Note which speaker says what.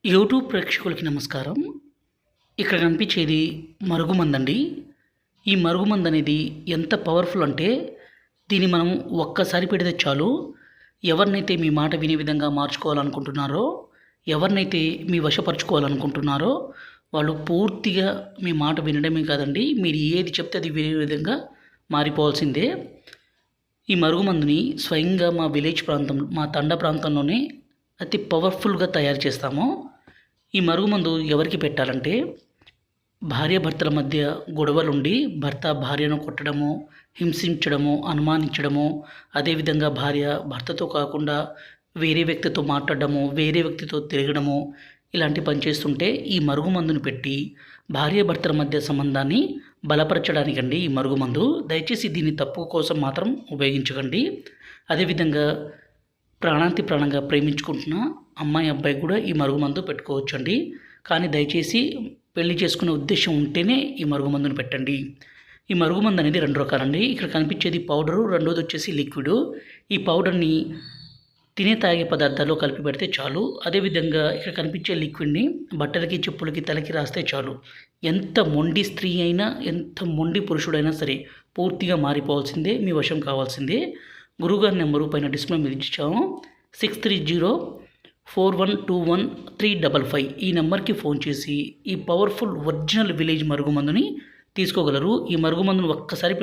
Speaker 1: YouTube ప్రేక్షకులకి నమస్కారం. ఇక్కడ కనిపించేది మరుగుమందండి. ఈ మరుగుమందు అనేది ఎంత పవర్ఫుల్ అంటే దీన్ని మనం ఒక్కసారి పెడితే చాలు. ఎవరినైతే మీ మాట వినే విధంగా మార్చుకోవాలనుకుంటున్నారో, ఎవరినైతే మీ వశపరుచుకోవాలనుకుంటున్నారో వాళ్ళు పూర్తిగా మీ మాట వినడమే కాదండి, మీరు ఏది చెప్తే అది వినే విధంగా మారిపోవాల్సిందే. ఈ మరుగుమందుని స్వయంగా మా విలేజ్ ప్రాంతం, మా తండా ప్రాంతంలోనే అతి పవర్ఫుల్‌గా తయారు చేస్తాము. ఈ మరుగుమందు ఎవరికి పెట్టాలంటే, భార్యాభర్తల మధ్య గొడవలుండి భర్త భార్యను కొట్టడము, హింసించడము, అనుమానించడము, అదేవిధంగా భార్య భర్తతో కాకుండా వేరే వ్యక్తితో మాట్లాడడము, వేరే వ్యక్తితో తిరగడము, ఇలాంటి పని చేస్తుంటే ఈ మరుగుమందుని పెట్టి భార్యాభర్తల మధ్య సంబంధాన్ని బలపరచడానికండి ఈ మరుగుమందు. దయచేసి దీన్ని తప్పు కోసం మాత్రం ఉపయోగించకండి. అదేవిధంగా ప్రాణాంతి ప్రాణంగా ప్రేమించుకుంటున్న అమ్మాయి అబ్బాయి కూడా ఈ మరుగుమందు పెట్టుకోవచ్చండి. కానీ దయచేసి పెళ్లి చేసుకునే ఉద్దేశం ఉంటేనే ఈ మరుగుమందుని పెట్టండి. ఈ మరుగుమందు అనేది 2 రకాలండి. ఇక్కడ కనిపించేది పౌడరు, రెండోది వచ్చేసి లిక్విడు. ఈ పౌడర్ని తినే తాగే పదార్థాల్లో కలిపి పెడితే చాలు. అదేవిధంగా ఇక్కడ కనిపించే లిక్విడ్ని బట్టలకి, చెప్పులకి, తలకి రాస్తే చాలు. ఎంత మొండి స్త్రీ అయినా, ఎంత మొండి పురుషుడైనా సరే పూర్తిగా మారిపోవాల్సిందే, మీ వశం కావాల్సిందే. గురువుగారి నెంబరు పైన డిస్ప్లే మీద ఇచ్చాము. 6304121355 ఈ నెంబర్కి ఫోన్ చేసి ఈ పవర్ఫుల్ ఒరిజినల్ విలేజ్ మరుగుమందుని తీసుకోగలరు. ఈ మరుగుమందును ఒక్కసారి